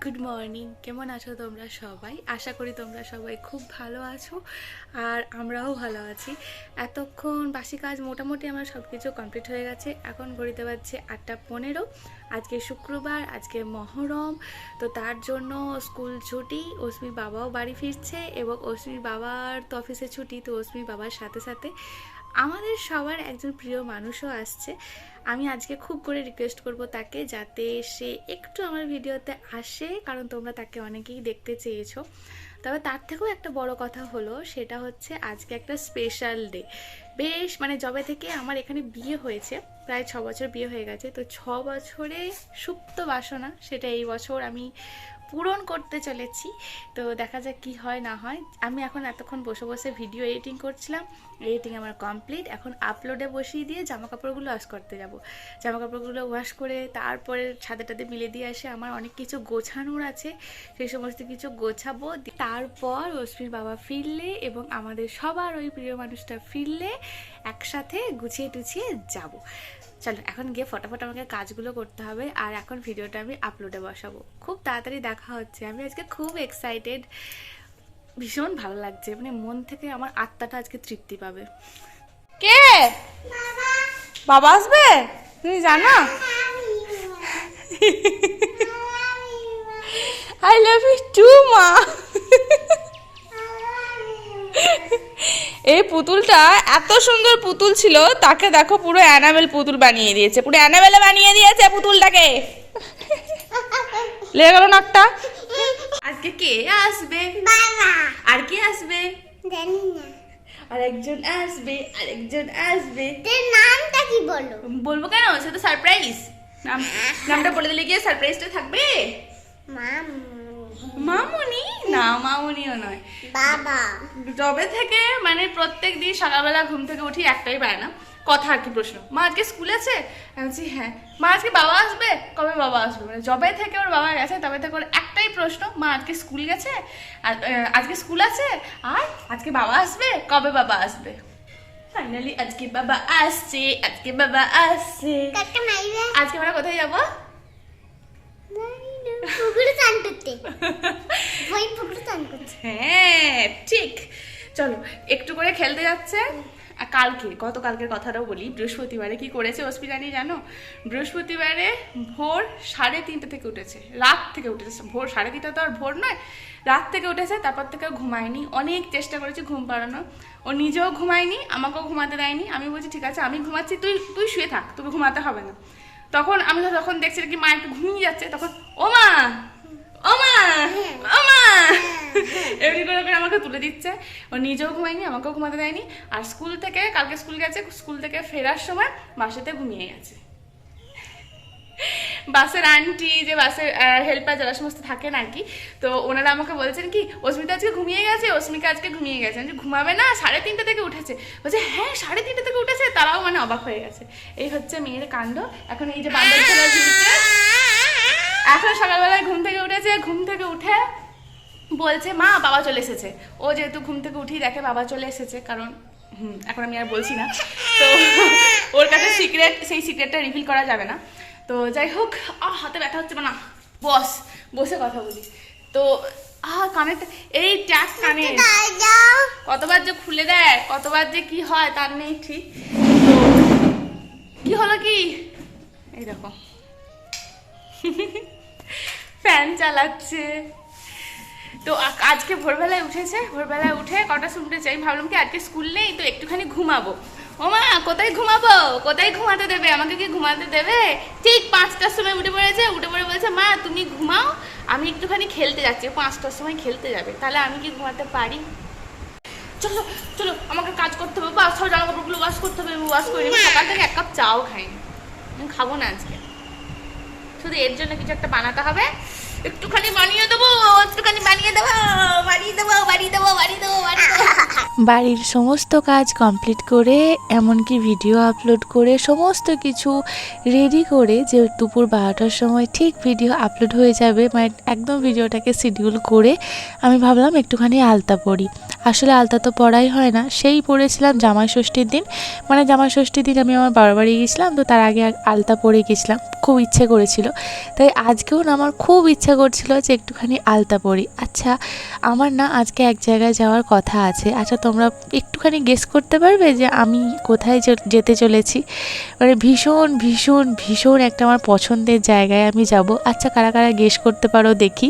Good morning. কেমন আছো তোমরা সবাই? আশা করি তোমরা সবাই খুব ভালো আছো আর আমরাও ভালো আছি। এতক্ষণ বাসি কাজ মোটামুটি আমার সব কিছু কমপ্লিট হয়ে গেছে। এখন ঘড়িতে বাজছে 8:15। আজকে শুক্রবার, আজকে মহরম, তো তার জন্য স্কুল ছুটি। অস্মির বাবাও বাড়ি ফিরছে এবং অস্মির বাবার তো অফিসে ছুটি, তো অস্মির বাবার সাথে সাথে আমাদের সবার একজন প্রিয় মানুষও আসছে। আমি আজকে খুব করে রিকোয়েস্ট করব তাকে যাতে সে একটু আমার ভিডিওতে আসে, কারণ তোমরা তাকে অনেকেই দেখতে চেয়েছো। তবে তার থেকেও একটা বড় কথা হলো, সেটা হচ্ছে আজকে একটা স্পেশাল ডে। বেশ যবে থেকে আমার এখানে বিয়ে হয়েছে, প্রায় 6 বছর বিয়ে হয়ে গেছে, তো 6 বছরে সুপ্ত বাসনা সেটা এই বছর আমি পূরণ করতে চলেছি। তো দেখা যাক কি হয় না হয়। আমি এখন এতক্ষণ বসে বসে ভিডিও এডিটিং করছিলাম, এডিটিং আমার কমপ্লিট। এখন আপলোডে বসিয়ে দিয়ে জামা কাপড়গুলো ওয়াশ করতে যাব। জামা কাপড়গুলো ওয়াশ করে তারপরে ছাদে টাদে মিলে দিয়ে আসে। আমার অনেক কিছু গোছানোর আছে, সেই সমস্ত কিছু গোছাবো। তারপর অস্মির বাবা ফিরলে এবং আমাদের সবার ওই প্রিয় মানুষটা ফিরলে একসাথে গুছিয়ে টুছিয়ে যাব। চলো এখন গিয়ে ফটাফট আমাকে কাজগুলো করতে হবে, আর এখন ভিডিওটা আমি আপলোডে বসাবো। খুব তাড়াতাড়ি দেখা হচ্ছে। আমি আজকে খুব এক্সাইটেড, ভীষণ ভালো লাগছে, মন থেকে আমার আত্মাটা আজকে তৃপ্তি পাবে। কে বাবা আসবে তুমি জানো? আই লাভ ইউ টু মা। এই পুতুলটা এত সুন্দর পুতুল ছিল, তাকে দেখো পুরো অ্যানাবেল পুতুল বানিয়ে দিয়েছে, পুরো অ্যানাবেলে বানিয়ে দিয়েছে পুতুলটাকে। লেগে গেল নাকটা। আজকে কে আসবে? বাবা। আর কে আসবে? জানি না। আরেকজন আসবে, আরেকজন আসবে। তোর নামটা কি বলো? বলবো কেন, সে তো সারপ্রাইজ। নামটা বলে দিলে গিয়ে সারপ্রাইজটা থাকবে। মামুনি না, মামুনিও নয়, বাবা। যবে থেকে প্রত্যেক দিন সকালবেলা ঘুম থেকে উঠি একটাই বায়না, কথা আর কি প্রশ্ন, মা আজকে স্কুল আছে? আমি বলছি হ্যাঁ। মা আজকে বাবা আসবে? কবে বাবা আসবে? যবে থেকে ওর বাবা গেছে তবে থেকে ওর একটাই প্রশ্ন, মা আজকে স্কুল গেছে? আজকে স্কুল আছে? আর আজকে বাবা আসবে? কবে বাবা আসবে? ফাইনালি আজকে বাবা আসছে, আজকে বাবা আসছে। আজকে আমরা কোথায় যাবো? পুকুরে চান করতে। ওই পুকুরে চান করতে। হ্যাঁ ঠিক, চলো একটু করে খেলতে যাচ্ছে। গতকালকের কথাটাও বলি। বৃহস্পতিবারে কি করেছে অস্মিতানি জানো? বৃহস্পতিবারে ভোর 3:30 থেকে উঠেছে, রাত থেকে উঠেছে। ভোর 3:30 তো আর ভোর নয়, রাত থেকে উঠেছে। তারপর থেকে ঘুমায়নি, অনেক চেষ্টা করেছি ঘুম পাড়ানো, ও নিজেও ঘুমায়নি, আমাকেও ঘুমাতে দেয়নি। আমি বলছি ঠিক আছে আমি ঘুমাচ্ছি, তুই শুয়ে থাক, তোকে ঘুমাতে হবে না। তখন আমি যখন দেখছি কি মা একটু ঘুমিয়ে যাচ্ছে, তখন ও মা ও মা ও মা এমনি করে করে আমাকে তুলে দিচ্ছে। ও নিজেও ঘুমায়নি, আমাকেও ঘুমাতে দেয়নি। আর কালকে স্কুল গেছে, স্কুল থেকে ফেরার সময় বাসেতে ঘুমিয়ে গেছে। বাসের আন্টি, যে বাসের হেল্পার যারা সমস্ত থাকেন আর কি, তো ওনারা আমাকে বলছেন কি অস্মিতা আজকে ঘুমিয়ে গেছে, অস্মিকা আজকে ঘুমিয়ে গেছে। আমি ঘুমাবে না, 3:30 থেকে উঠেছে। বলছে হ্যাঁ 3:30 থেকে উঠেছে, তারাও অবাক হয়ে গেছে। এই হচ্ছে মেয়ের কাণ্ড। এখন এই যে বান্দর খেলা ঝুলছে, এখন সকালবেলায় ঘুম থেকে উঠেছে, ঘুম থেকে উঠে বলছে মা বাবা চলে এসেছে। ও যেহেতু ঘুম থেকে উঠেই দেখে বাবা চলে এসেছে, কারণ এখন আমি আর বলছি না, তো ওর কাছে সেই সিক্রেটটা রিভিল করা যাবে না। তো যাই হোক, হাতে ব্যথা হচ্ছে না, বসে কথা বলি। তো কানেরটা, এই ট্যাপ কানে কতবার যে খুলে দেয়, কতবার যে কি হয় তার নেই ঠিক। তো কি হলো কি, এই দেখো ফ্যান চালাচ্ছে। তো আজকে ভোরবেলায় উঠেছে, ভোরবেলায় উঠে কটা শুনতে চাই, ভাবলাম কি আজকে স্কুল নেই তো একটুখানি ঘুমাবো। ও মা কোথায় ঘুমাবো, কোথায় ঘুমাতে দেবে, আমাকে কি ঘুমাতে দেবে? ঠিক 5টার সময় উঠে পড়েছে, উঠে পড়ে বলছে মা তুমি ঘুমাও, আমি একটুখানি খেলতে যাচ্ছি। 5টার সময় খেলতে যাবে, তাহলে আমি কি ঘুমাতে পারি? চলো চলো আমাকে কাজ করতে হবে, সব জামা কাপড়গুলো ওয়াশ করতে হবে। আমি ওয়াশ করিনি, সকাল থেকে 1 কাপ চাও খাইনি। আমি খাবো না আজকে, শুধু এর জন্য কিছু একটা বানাতে হবে। একটুখানি বানিয়ে দেবো, একটুখানি বানিয়ে দেবো, বানিয়ে দেবো, বানিয়ে দেবো, বানিয়ে দেবো, বানিয়ে দেবো। বাড়ির সমস্ত কাজ কমপ্লিট করে এমনকি ভিডিও আপলোড করে সমস্ত কিছু রেডি করে যে দুপুর 12টার সময় ঠিক ভিডিও আপলোড হয়ে যাবে, মানে একদম ভিডিওটাকে শিডিউল করে আমি ভাবলাম একটুখানি আলতা পরি। আসলে আলতা তো পরাই হয় না, সেই পরেছিলাম জামাই ষষ্ঠীর দিন। মানে জামাই ষষ্ঠীর দিন আমি আমার বাবার বাড়ি গেছিলাম, তো তার আগে আলতা পরে গেছিলাম, খুব ইচ্ছে করেছিল। তাই আজকেও না আমার খুব ইচ্ছা করছিল যে একটুখানি আলতা পরি। আচ্ছা, আমার না আজকে এক জায়গায় যাওয়ার কথা আছে। আচ্ছা, তোমরা একটুখানি গেস করতে পারবে যে আমি কোথায় যেতে চলেছি? মানে ভীষণ ভীষণ ভীষণ একটা আমার পছন্দের জায়গায় আমি যাব। আচ্ছা, কারা কারা গেস করতে পারো দেখি।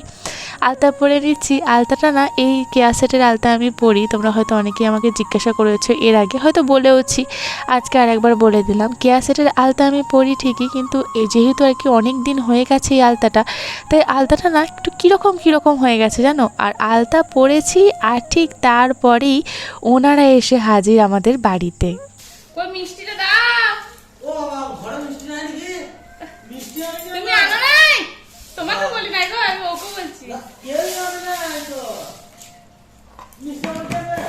আলতা পরে নিচ্ছি। আলতাটা না এই কেয়া সেটের আলতা আমি পরি। তোমরা হয়তো অনেকেই আমাকে জিজ্ঞাসা করেছো, এর আগে হয়তো বলেওছি, আজকে আরেকবার বলে দিলাম। কেয়া সেটের আলতা আমি পরি ঠিকই, কিন্তু যেহেতু আর কি অনেক দিন হয়ে গেছে এই আলতাটা, তাই আলতাটা না একটু কীরকম হয়ে গেছে জানো। আর আলতা পরেছি, আর ঠিক তারপরেই ওনারা এসে হাজির আমাদের বাড়িতে। কই মিষ্টিটা দাও। ও বাবা, ঘরে মিষ্টি নাই নাকি? মিষ্টি আনি না। তুমি আনো নাই? তোমাকে বলি নাই গো, আমি ওকে বলছি। কেউই আনে নাই তো। মিষ্টি আনতে হবে?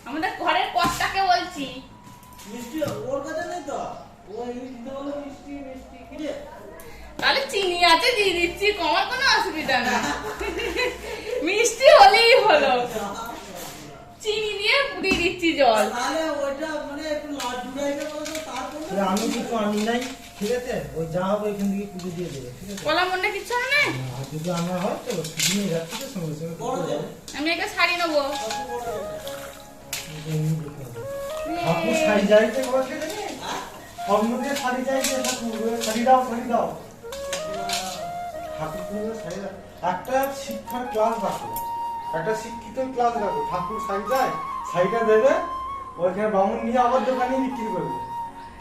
আমাদের ঘরের কর্তাকে বলছি। মিষ্টি ওর কাছে নেই তো। ও এই দিতে বলে মিষ্টি মিষ্টি কি রে? তাহলে চিনি আছে দিয়ে দিচ্ছি, কমার কোনো অসুবিধা না। মিষ্টি হলেই হলো, চিনি দিয়ে দিয়ে দিচ্ছি জল। তাহলে ওইটা মানে একটু লাড্ডু টাইপের বলতো, তারপরে আমি কিছু আনি নাই, ঠিক আছে? ওই যা হবে এখান থেকে পুজো দিয়ে দেবে, ঠিক আছে? কলা মন্ডা কিছু আনো নাই? আর যদি আমার হয় তো দিনে যাচ্ছি তো সঙ্গে সঙ্গে বড় পুজো দে। হবে। আমি একটা শাড়ি নেবো। ঠাকুর শাড়ি যাইতে বলছে নাকি? স্বর্ণ দিয়ে শাড়ি যাইতে, ঠাকুর শাড়ি দাও, শাড়ি দাও। ঠাকুর পুজো শাড়ি দাও। একটা শিক্ষার ক্লাস রাখো, একটা শিক্ষিত ক্লাস রাখো। ঠাকুর শাড়ি যায়, শাড়িটা দেবে, ওইখানে বামুন নিয়ে আবার দোকানে বিক্রি করবে।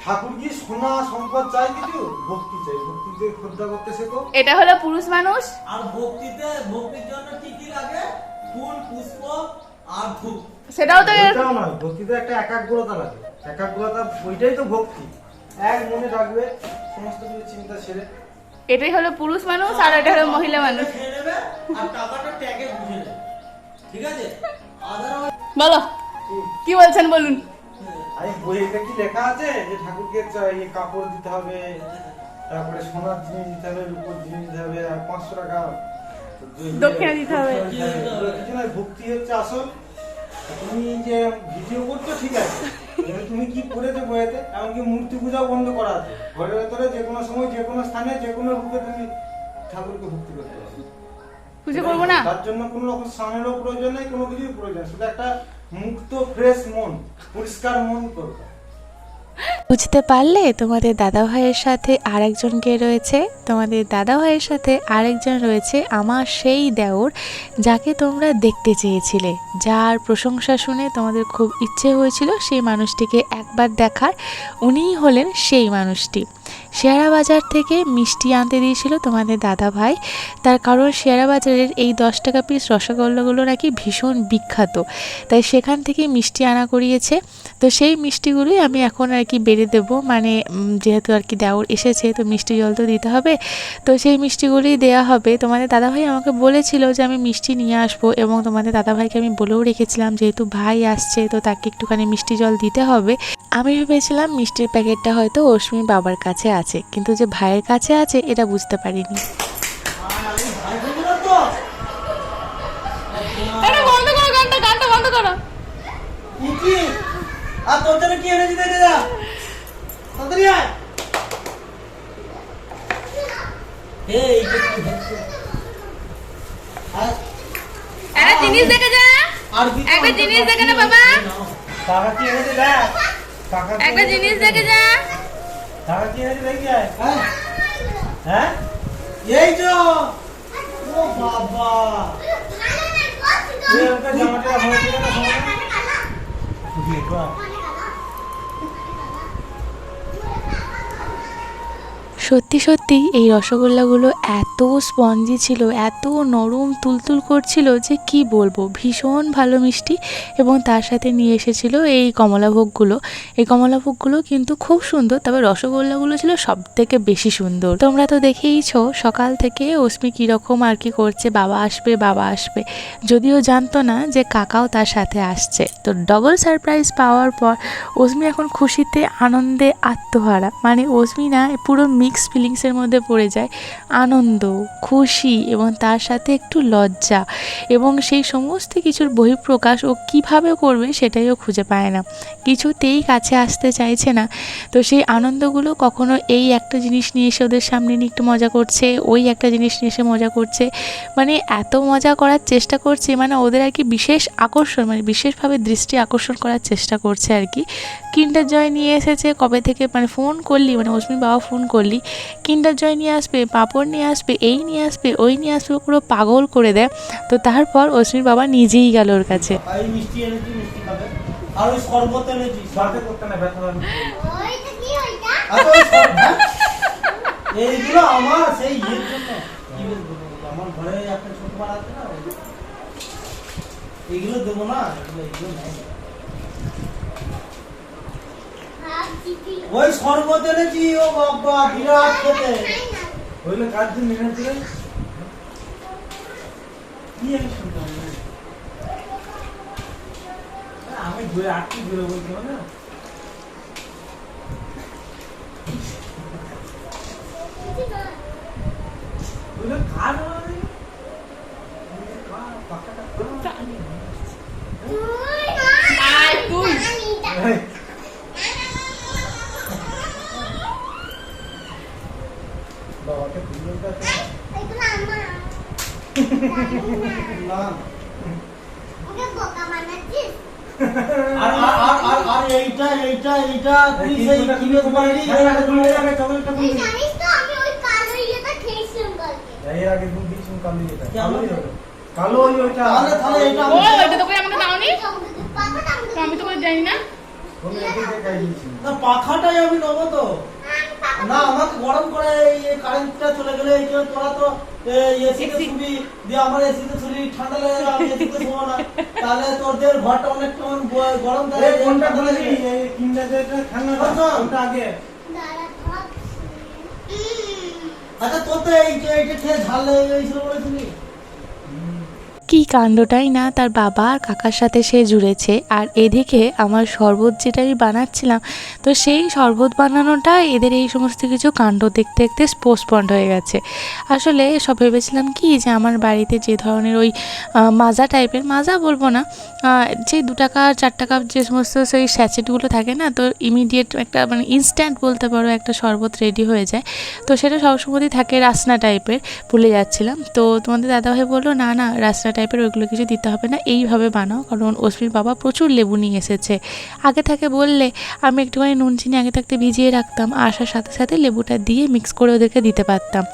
ঠাকুর কি সোনা সম্পদ চাই কিছু? ভক্তি চাই। ভক্তিতে শ্রদ্ধা করতে শেখো। এটা হলো পুরুষ মানুষ। আর ভক্তির জন্য কি কি লাগে? ফুল, পুষ্প আর ধূপ। সেটাও তো ওইটাও নয়, ভক্তিতে একটা একাগ্রতা লাগে। একাগ্রতা, ওইটাই তো ভক্তি। এক মনে রাখবে, সমস্ত কিছু চিন্তা ছেড়ে। এটাই হলো পুরুষ মানুষ, আর এটা হলো মহিলা মানুষ। খেয়ে নেবে আর টাকাটা ট্যাগে বুঝে নেবে, ঠিক আছে? আদারওয়াইজ বলো কি বলছেন বলুন। আমি বইতে কি লেখা আছে যে ঠাকুরকে এই কাপড় দিতে হবে, তারপরে সোনার জিনিস দিতে হবে, রূপোর জিনিস দিতে হবে, আর 500 টাকা দক্ষিণা দিতে হবে। কিছু নয়, ভক্তি হচ্ছে আসল। তুমি যে ভিডিও করছো ঠিক আছে, কিন্তু তুমি কি করেছো বইতে? এমনকি মূর্তি পূজাও বন্ধ করা আছে। ঘরের ভেতরে যে কোনো সময়, যে কোনো স্থানে, যে কোনো রূপে তুমি ঠাকুরকে ভক্তি করতে পারো। পুজো করবো না? তার জন্য কোনো রকম স্নানেরও প্রয়োজন নেই, কোনো কিছুই প্রয়োজন নেই। শুধু একটা মুক্ত ফ্রেশ মন, পরিষ্কার মন দরকার। বুঝতে পারলে তোমাদের দাদা ভাইয়ের সাথে আরেকজন কে রয়েছে? তোমাদের দাদা ভাইয়ের সাথে আরেকজন রয়েছে আমার সেই দেওর, যাকে তোমরা দেখতে চেয়েছিলে, যার প্রশংসা শুনে তোমাদের খুব ইচ্ছে হয়েছিল সেই মানুষটিকে একবার দেখার। উনিই হলেন সেই মানুষটি। শেয়ারা বাজার থেকে মিষ্টি আনতে দিয়েছিল তোমাদের দাদা ভাই, তার কারণ শেয়ারা বাজারের এই 10 টাকা পিস রসগোল্লাগুলো নাকি ভীষণ বিখ্যাত, তাই সেখান থেকে মিষ্টি আনা করিয়েছে। তো সেই মিষ্টিগুলোই আমি এখন আর কি বেড়ে দেবো, মানে যেহেতু আর কি দেওর এসেছে তো মিষ্টি জল তো দিতে হবে, তো সেই মিষ্টিগুলোই দেওয়া হবে। তোমাদের দাদাভাই আমাকে বলেছিল যে আমি মিষ্টি নিয়ে আসবো, এবং তোমাদের দাদাভাইকে আমি বলেও রেখেছিলাম যেহেতু ভাই আসছে তো তাকে একটুখানি মিষ্টি জল দিতে হবে। আমি ভেবেছিলাম মিষ্টির প্যাকেটটা হয়তো অশ্মির বাবার কাছে আছে, কিন্তু যে ভাইয়ের কাছে আছে এটা বুঝতে পারিনি। এটা বন্ধ করো, গানটা বন্ধ করো। কি আর তোর জন্য কি এনেছি দেখে যা, তাড়াতাড়ি আয়। এই এটা কি হচ্ছে? একটা জিনিস দেখে যা, আর কি একটা জিনিস দেখে না বাবা, টাকা কি এনেছে দেখ, টাকা কি একটা এনেছে জিনিস দেখ। দেখে যা। টাকা কি এনেছে দেখি আয়। হ্যাঁ হ্যাঁ, এই যে ও বাবা, এই একটা জামাটা হয়েছিল না সময়। সত্যি সত্যি এই রসগোল্লাগুলো এত স্পঞ্জি ছিল, এত নরম তুলতুল করছিল যে কি বলবো, ভীষণ ভালো মিষ্টি। এবং তার সাথে নিয়ে এসেছিল এই কমলাভোগগুলো। এই কমলাভোগগুলো কিন্তু খুব সুন্দর, তবে রসগোল্লাগুলো ছিল সব থেকে বেশি সুন্দর। তোমরা তো দেখেইছো সকাল থেকে অস্মি কীরকম আর কি করছে, বাবা আসবে বাবা আসবে, যদিও জানতো না যে কাকাও তার সাথে আসছে। তো ডবল সারপ্রাইজ পাওয়ার পর অস্মি এখন খুশিতে আনন্দে আত্মহারা। মানে অস্মি না পুরো মিক্স ফিলিংসের মধ্যে পড়ে যায়, আনন্দ, খুশি এবং তার সাথে একটু লজ্জা, এবং সেই সমস্ত কিছুর বহিঃপ্রকাশ ও কীভাবে করবে সেটাই ও খুঁজে পায় না, কিছুতেই কাছে আসতে চাইছে না। তো সেই আনন্দগুলো কখনো এই একটা জিনিস নিয়ে এসে ওদের সামনে নিয়ে একটু মজা করছে, ওই একটা জিনিস নিয়ে এসে মজা করছে, মানে এত মজা করার চেষ্টা করছে, মানে ওদের আর কি বিশেষ আকর্ষণ, মানে বিশেষভাবে দৃষ্টি আকর্ষণ করার চেষ্টা করছে আর কি। কিন্ডার জয় নিয়ে এসেছে কবে থেকে, মানে ফোন করলি, মানে অস্মির বাবা ফোন করলি কিন্ডার জয় নিয়ে আসবে, পাঁপড় নিয়ে আসবে, এই নিয়ে আসবে, ওই নিয়ে আসবে, পুরো পাগল করে দেয়। তো তারপর অস্মির বাবা নিজেই গেল ওর কাছে। এই মিষ্টি এনেছি, মিষ্টি খাবে। আর ওই শরবত এনেছি, বাড়িতে করতে না ব্যথা লাগবে। ওইটা কি ওইটা? আচ্ছা, ওই শরবত, এইগুলো আমার সেই ইয়ের জন্য। কি বলবো, আমার ঘরে একটা ছোট বার আছে না, এইগুলো দেবো না, এগুলো নেই। ভাবছি কি ওই শরবত এনেছি, ও বাবা বিরাট খেতে। খাই না। ওইগুলো কার জন্য এনেছিলেন? কি আমি শুনতে পারি না। আমি ঘুরে আটকে ঘুরে বলছি না। কিছু না। ওইগুলো কার হবে? পাখাটা তুই না। আর তুই আমি এটা। বাবাকে খুঁজে দেখতে এগুলো আমার। না। ওকে বোকা বানাচ্ছিস? আর আর আর আর আর এইটা এইটা এইটা তুই সেই কিনে পারলি। চকলেটটা এই জানিস তো আমি ওই কালো ইয়েটা খেয়েছিলাম কালকে। এর আগে দুধ দিয়েছিলাম কালো এটা। কেমন? কালো ওইটা। তাহলে এটা ও ওইটা তো করে আমাকে দাওনি, পাখাটা আমি তো আমি তো করে জানি না। তুমি এটাই দেখাই দিয়েছি। না, পাখাটাই আমি নেবো তো। আমি পাখা না, আমাকে গরম করে এই কারেন্টটা চলে গেলে এই যে তোরা তো এসিতে AC শুবি, দিয়ে আমার এসিতে শুবি, ঠান্ডা লাগে, আমি এসিতে শুবো না, তাহলে তোদের ঘরটা অনেক কেমন গরম দেয়। এই কোনটা বলেছি? এই কিনটা যেটা ঠান্ডা না, আচ্ছা। ওটা আগে। দাঁড়া থাক। আচ্ছা, তোর তো এইটা খেয়ে ঝাল লেগে গেছিল বলেছিলি। কি কাণ্ডটাই না তার বাবা আর কাকার সাথে সে জুড়েছে। আর এদিকে আমার শরবত যেটা আমি বানাচ্ছিলাম, তো সেই শরবত বানানোটা এদের এই সমস্ত কিছু কাণ্ড দেখতে দেখতে পোস্টপন্ড হয়ে গেছে। আসলে সব ভেবেছিলাম কি যে আমার বাড়িতে যে ধরনের ওই মাজা টাইপের, মাজা বলবো না, যে 2 টাকা 4 টাকা যে সমস্ত সেই স্যাচেটগুলো থাকে না, তো ইমিডিয়েট একটা মানে ইনস্ট্যান্ট বলতে পারো একটা শরবত রেডি হয়ে যায়। তো সেটা সবসময়ই থাকে রাসনা টাইপের, ভুলে যাচ্ছিলাম। তো তোমাদের দাদাভাই বললো না না রাসনা টাইপের ওইগুলো কিছু দিতে হবে না, এইভাবে বানাও, কারণ অস্মির বাবা প্রচুর লেবু নিয়ে এসেছে। আগে থেকে বললে আমি একটুখানি নুন চিনি আগে থাকতে ভিজিয়ে রাখতাম, আসার সাথে সাথে লেবুটা দিয়ে মিক্স করে ওদেরকে দিতে পারতাম।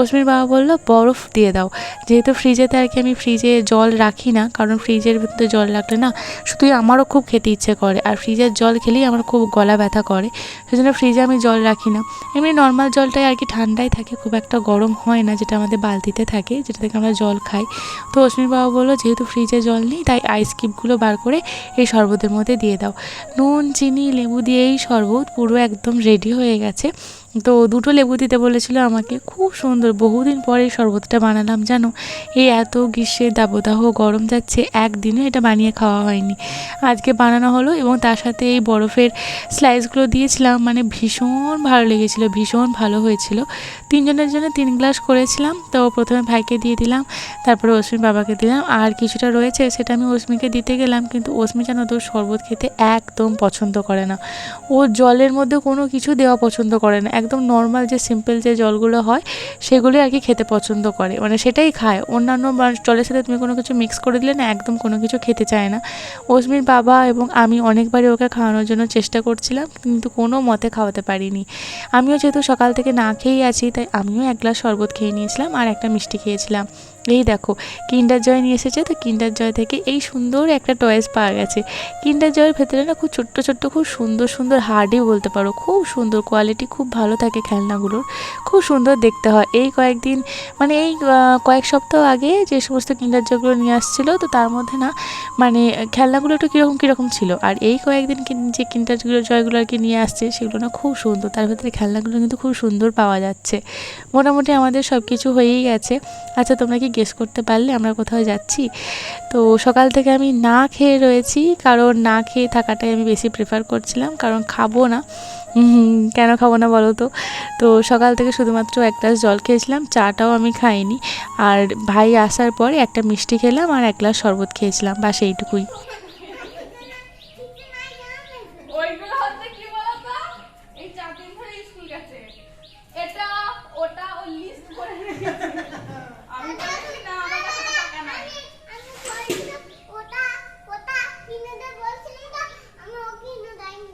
অস্মির বাবা বললো বরফ দিয়ে দাও, যেহেতু ফ্রিজেতে আর কি আমি ফ্রিজে জল রাখি না, কারণ ফ্রিজের ভিতরে জল রাখলে না শুধুই আমারও খুব খেতে ইচ্ছে করে, আর ফ্রিজের জল খেলেই আমার খুব গলা ব্যথা করে, সেজন্য ফ্রিজে আমি জল রাখি না। এমনি নর্মাল জলটাই আর কি ঠান্ডাই থাকে, খুব একটা গরম হয় না, যেটা আমাদের বালতিতে থাকে, যেটা থেকে আমরা জল খাই। তো অস্মির বাবা বললো যেহেতু ফ্রিজে জল নেই তাই আইস কিউবগুলো বার করে এই শরবতের মধ্যে দিয়ে দাও। নুন চিনি লেবু দিয়ে এই শরবত পুরো একদম রেডি হয়ে গেছে। তো 2টো লেবু দিতে বলেছিল আমাকে, খুব সুন্দর। বহুদিন পরে এই শরবতটা বানালাম জানো, এই এত গ্রীষ্মের দাবদাহ গরম যাচ্ছে, একদিনও এটা বানিয়ে খাওয়া হয়নি, আজকে বানানো হলো। এবং তার সাথে এই বরফের স্লাইসগুলো দিয়েছিলাম, মানে ভীষণ ভালো লেগেছিলো, ভীষণ ভালো হয়েছিল। 3 জনের জন্য 3 গ্লাস করেছিলাম। তো প্রথমে ভাইকে দিয়ে দিলাম, তারপরে অস্মির বাবাকে দিলাম, আর কিছুটা রয়েছে সেটা আমি অস্মিকে দিতে গেলাম, কিন্তু অস্মি জানো তো শরবত খেতে একদম পছন্দ করে না, ও জলের মধ্যে কোনো কিছু দেওয়া পছন্দ করে না, একদম নর্মাল যে সিম্পল যে জলগুলো হয় সেগুলোই আর কি খেতে পছন্দ করে, মানে সেটাই খায়। অন্যান্য জলের সাথে তুমি কোনো কিছু মিক্স করে দিলে না একদম কোনো কিছু খেতে চায় না। অস্মির বাবা এবং আমি অনেকবারই ওকে খাওয়ানোর জন্য চেষ্টা করছিলাম, কিন্তু কোনো মতে খাওয়াতে পারিনি। আমিও যেহেতু সকাল থেকে না খেয়েই আছি, তাই আমিও 1 গ্লাস শরবত খেয়ে নিয়েছিলাম আর একটা মিষ্টি খেয়েছিলাম। এই দেখো কিন্ডার জয় নিয়ে এসেছে, তো কিন্ডার জয় থেকে এই সুন্দর একটা টয়েস পাওয়া গেছে। কিন্ডার জয়ের ভেতরে না খুব ছোট্ট ছোট্ট খুব সুন্দর সুন্দর হার্ডই বলতে পারো, খুব সুন্দর কোয়ালিটি, খুব ভালো থাকে খেলনাগুলোর, খুব সুন্দর দেখতে হয়। এই কয়েকদিন মানে এই কয়েক সপ্তাহ আগে যে সমস্ত কিন্ডার জয়গুলো নিয়ে আসছিলো, তো তার মধ্যে না মানে খেলনাগুলো একটু কীরকম কীরকম ছিল, আর এই কয়েকদিন যে কিন্ডার জয়গুলো আর কি নিয়ে আসছে সেগুলো না খুব সুন্দর, তার ভেতরে খেলনাগুলো কিন্তু খুব সুন্দর পাওয়া যাচ্ছে। মোটামুটি আমাদের সব কিছু হয়েই গেছে। আচ্ছা তোমরা কি গেস করতে পারলে আমরা কোথাও যাচ্ছি? তো সকাল থেকে আমি না খেয়ে রয়েছি, কারণ না খেয়ে থাকাটাই আমি বেশি প্রেফার করছিলাম, কারণ খাবো না। কেন খাবো না বলো তো? তো সকাল থেকে শুধুমাত্র এক গ্লাস জল খেয়েছিলাম, চাটাও আমি খাইনি। আর ভাই আসার পরে একটা মিষ্টি খেলাম আর এক গ্লাস শরবত খেয়েছিলাম, বাস এইটুকুই। ওইগুলো হচ্ছে কি বলতো, এই 4 দিন ধরে স্কুল গেছে, এটা ওটা ও লিস্ট করে রেখেছে। আমি বলছি না আমার কাছে তো টাকা নাই। আমি বলছিলাম ওটা ওটা কিনে দে বলছিলি তো, আমি ও কিনে দেয়নি।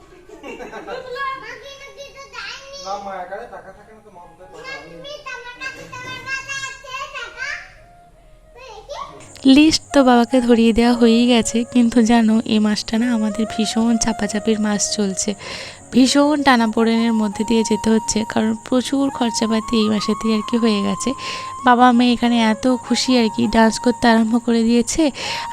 বুঝলাম মা কিনে দিতে দেয়নি। না মা একারে টাকা থাকে না তো মা বলতে পারে তুমি তোমার কাছে আছে টাকা? তুই কি লিস্ট তো বাবাকে ধরিয়ে দেওয়া হয়েই গেছে, কিন্তু জানো এই মাসটা না আমাদের ভীষণ চাপাচাপির মাস চলছে, ভীষণ টানাপোড়েনের মধ্যে দিয়ে যেতে হচ্ছে, কারণ প্রচুর খরচাপাতি এই মাসেতেই আর কি হয়ে গেছে। বাবা মেয়ে এখানে এত খুশি আর কি, ডান্স করতে আরম্ভ করে দিয়েছে।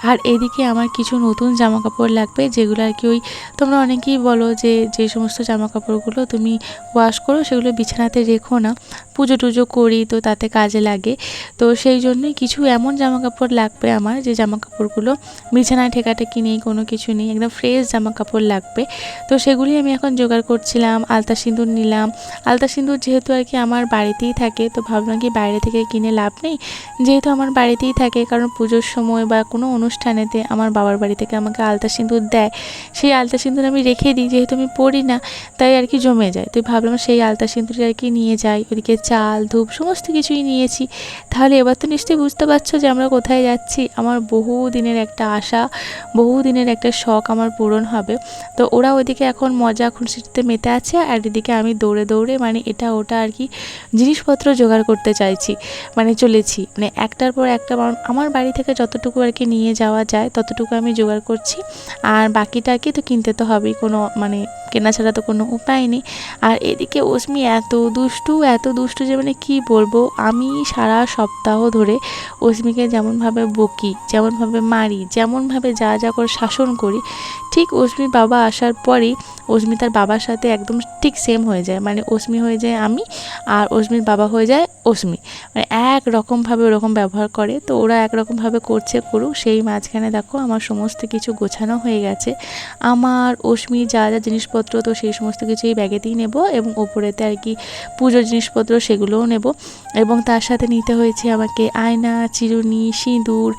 আর এদিকে আমার কিছু নতুন জামা কাপড় লাগবে, যেগুলো আর কি ওই তোমরা অনেকেই বলো যে যে সমস্ত জামা কাপড়গুলো তুমি ওয়াশ করো সেগুলো বিছানাতে রেখো না, পুজো টুজো করি তো তাতে কাজে লাগে। তো সেই জন্যই কিছু এমন জামা কাপড় লাগবে আমার, যে জামা কাপড়গুলো বিছানায় ঠেকাটেকি নেই, কোনো কিছু নেই, একদম ফ্রেশ জামা কাপড় লাগবে। তো সেগুলি আমি এখন জোগাড় করছিলাম। আলতা সিঁদুর নিলাম, আলতা সিঁদুর যেহেতু আর কি আমার বাড়িতেই থাকে, তো ভাবলাম কি বাইরে থেকে কিনে লাভ নেই, যেহেতু আমার বাড়িতেই থাকে, কারণ পুজোর সময় বা কোনো অনুষ্ঠানেতে আমার বাবার বাড়ি থেকে আমাকে আলতা সিঁদুর দেয়, সেই আলতা সিঁদুর আমি রেখে দিই, যেহেতু আমি পরি না তাই আর কি জমে যায়। তো ভাবলাম সেই আলতা সিঁদুর আর কি নিয়ে যাই। ওদিকে চাল ধূপ সমস্ত কিছুই নিয়েছি। তাহলে এবার তো নিশ্চয়ই বুঝতে পারছো যে আমরা কোথায় যাচ্ছি। আমার বহু দিনের একটা আশা, বহু দিনের একটা শখ আমার পূরণ হবে। তো ওরা ওইদিকে এখন মজা খুশিতে মেতে আছে, আর এদিকে আমি দৌড়ে দৌড়ে মানে এটা ওটা আর কি জিনিসপত্র জোগাড় করতে চাইছি, মানে চলেছি, মানে একটার পর একটা আমার বাড়ি থেকে যতটুকু আর কি নিয়ে যাওয়া যায় ততটুকু আমি জোগাড় করছি, আর বাকিটা কি তো কিনতে তো হবেই, কোনো মানে কেনা ছাড়া তো কোনো উপায় নেই। আর এদিকে অস্মি এত দুষ্টু যে মানে কি বলবো, আমি সারা সপ্তাহ ধরে অস্মিকে যেমনভাবে বকি, যেমনভাবে মারি, যেমনভাবে যা যা করে শাসন করি, ঠিক অস্মির বাবা আসার পরেই অস্মি তার বাবার সাথে একদম ঠিক সেম হয়ে যায়, মানে অস্মি হয়ে যায় আমি আর অস্মির বাবা হয়ে যায় অস্মি, মানে একরকমভাবে ওরকম ব্যবহার করে। তো ওরা একরকমভাবে করছে করুক, সেই মাঝখানে দেখো আমার সমস্ত কিছু গোছানো হয়ে গেছে, আমার অস্মির যা যা জিনিসপত্র, তো সেই সমস্ত কিছু এই ব্যাগেতেই নেব, এবং ওপরেতে আর কি পুজোর জিনিসপত্র সেগুলোও নেব, এবং তার সাথে নিতে হয়েছে আমাকে আয়না, চিরুনি, সিঁদুর,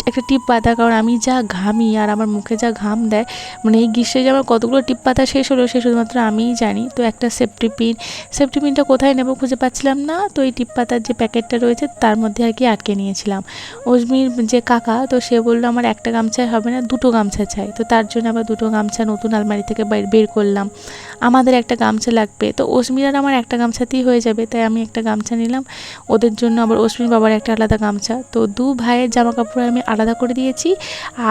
একটা টিপ পাতা, কারণ আমি যা ঘামি আর আমার মুখে যা ঘাম দেয়, মানে এই গ্রীষ্মে যে আমার কতগুলো টিপ পাতা শেষ হলো সে শুধুমাত্র আমিই জানি। তো একটা সেফটি পিনটা কোথায় নেব খুঁজে পাচ্ছিলাম না, তো এই টিপ পাতার যে প্যাকেটটা রয়েছে তার মধ্যে আর কি আটকে নিয়েছিলাম। অজমির যে কাকা, তো সে বললো আমার একটা গামছায় হবে না, 2টো গামছা চাই। তো তার জন্য আবার 2টো গামছা নতুন আলমারি থেকে বের করলাম, আমাদের একটা গামছা লাগবে। তো অজমির আর আমার একটা গামছাতেই হয়ে যাবে, তাই আমি একটা গামছা নিলাম, ওদের জন্য আবার অস্মির বাবার একটা আলাদা গামছা। তো 2 ভাইয়ের জামা কাপড় আমি আলাদা করে দিয়েছি,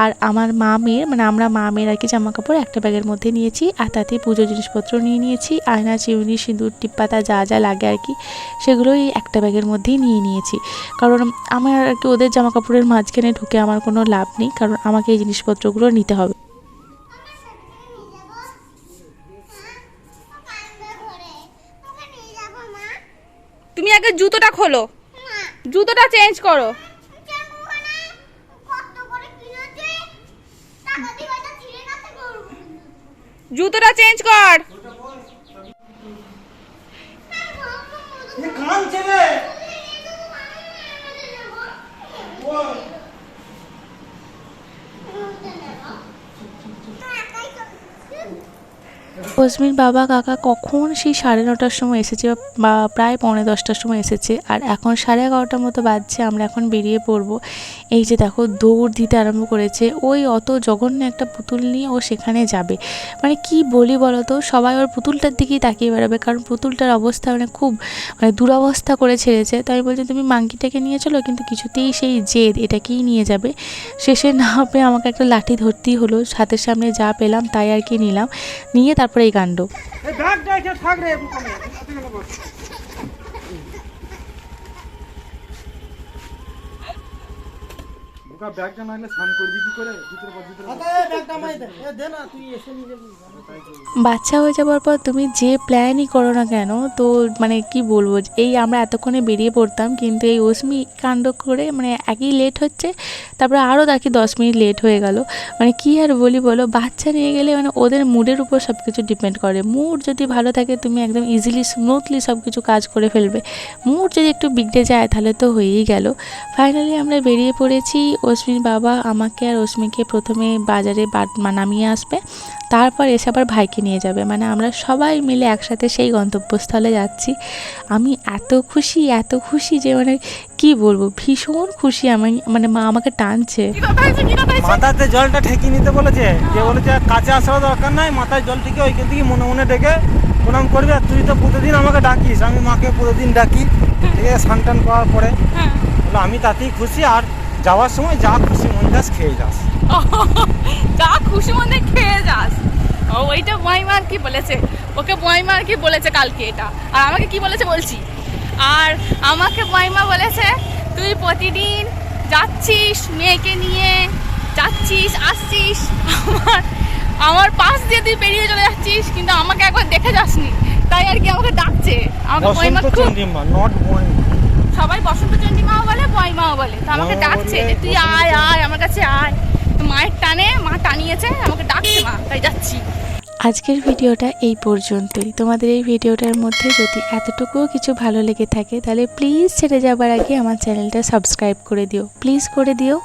আর আমার মা মেয়ের মানে আমরা মা মেয়ের আর কি জামা কাপড় একটা ব্যাগের মধ্যে নিয়েছি, আর তাতেই পুজোর জিনিসপত্র নিয়ে নিয়েছি, আয়না, চিরুনি, সিঁদুর, টিপ পাতা যা যা লাগে আর কি সেগুলোই একটা ব্যাগের মধ্যেই নিয়ে নিয়েছি। কারণ আমার আর কি ওদের জামা কাপড়ের মাঝখানে ঢুকে আমার কোনো লাভ নেই, কারণ আমাকে এই জিনিসপত্রগুলো নিতে হবে। তুমি আগে জুতোটা খোলো, জুতোটা চেঞ্জ করো। জুতোটা চেঞ্জ কর। কান ছেলে অস্মির বাবা কাকা কখন সেই 9:30টার সময় এসেছে বা প্রায় 9:45টার সময় এসেছে, আর এখন 11:30টার মতো বাজছে। আমরা এখন বেরিয়ে পড়বো। এই যে দেখো দৌড় দিতে আরম্ভ করেছে, ওই অত জঘন্য একটা পুতুল নিয়ে ও সেখানে যাবে। মানে কি বলি বলো তো, সবাই ওর পুতুলটার দিকেই তাকিয়ে বেড়াবে, কারণ পুতুলটার অবস্থা মানে খুব দুরবস্থা করে ছেড়েছে। তাই বলছে তুমি মাঙ্কিটাকে নিয়ে চলো, কিন্তু কিছুতেই সেই জেদ এটাকেই নিয়ে যাবে। শেষে না পেয়ে আমাকে একটা লাঠি ধরতেই হলো, হাতের সামনে যা পেলাম তাই আর কি নিলাম, নিয়ে তারপরে এই কাণ্ড। বোকা ব্যাগটা নাইলে স্নান করবি কি করে? ভিতরে ব্যাগটা মাই দে, দে না, তুই এসে নিয়ে যাবি। বাচ্চা হয়ে যাওয়ার পর তুমি যে প্ল্যানই করো না কেন, তো মানে কি বলবো, এই আমরা এতক্ষণে বেরিয়ে পড়তাম, কিন্তু এই অস্মি কাণ্ড করে মানে একই লেট হচ্ছে, তারপরে আরও দেখি 10 মিনিট লেট হয়ে গেল। মানে কি আর বলি বলো, বাচ্চা নিয়ে গেলে মানে ওদের মুডের উপর সব কিছু ডিপেন্ড করে। মুড যদি ভালো থাকে তুমি একদম ইজিলি স্মুথলি সব কিছু কাজ করে ফেলবে, মুড যদি একটু বিগড়ে যায় তাহলে তো হয়েই গেল। ফাইনালি আমরা বেরিয়ে পড়েছি। অস্মির বাবা আমাকে আর অস্মিকে প্রথমে বাজারে নামিয়ে আসবে, তারপর এসে আবার ভাইকে নিয়ে যাবে। মানে আমরা সবাই মিলে একসাথে সেই গন্তব্যস্থলে যাচ্ছি। আমি এত খুশি যে মানে কি বলবো, ভীষণ খুশি আমি। মানে মা আমাকে টানছে। কি কথা হয়েছে, কি কথা হয়েছে? মাথাতে জলটা ঠেকিয়ে নিতে বলেছে, যে বলেছে কাছে আসার দরকার নাই, মাথায় জল থেকে ওইখান থেকে মনে মনে ডেকে প্রণাম করবি। আর তুই তো প্রতিদিন আমাকে ডাকিস, আমি মাকে প্রতিদিন ডাকি, ঠিক আছে, স্নান টান করার পরে। হ্যাঁ। বলে আমি তাতেই খুশি, আর যাওয়ার সময় যা খুশি মন যাস খেয়ে যাস। যা খুশি মনে খেয়ে যাস। ও ওইটা মাইমা আর কি বলেছে, ওকে মাইমা আর কি বলেছে কালকে এটা, আর আমাকে কি বলেছে বলছি। আর আমাকে মাইমা বলেছে তুই প্রতিদিন যাচ্ছিস মেয়েকে নিয়ে, যাচ্ছিস আসছিস, আমার পাশ দিয়ে তুই পেরিয়ে চলে যাচ্ছিস, কিন্তু আমাকে একবার দেখে যাসনি, তাই আর কি আমাকে ডাকছে। আমাকে মাইমা বসন্ত খুব, চন্দ্রিমা, নট বয়। সবাই বসন্ত চন্ডিমাও বলে বয়মাও বলে, তো আমাকে মাও ডাকছে বলে, যে তুই বসন্ত আয় আয় আমার কাছে আয়। তো মায়ের টানে, মা টানিয়েছে, আমাকে ডাকছে মা, তাই যাচ্ছি। আজকের ভিডিওটা এই পর্যন্তই। তোমাদের এই ভিডিওটার মধ্যে যদি এতটুকুও কিছু ভালো লেগে থাকে, তাহলে প্লিজ ছেড়ে যাবার আগে আমার চ্যানেলটা সাবস্ক্রাইব করে দিও, প্লিজ করে দিও।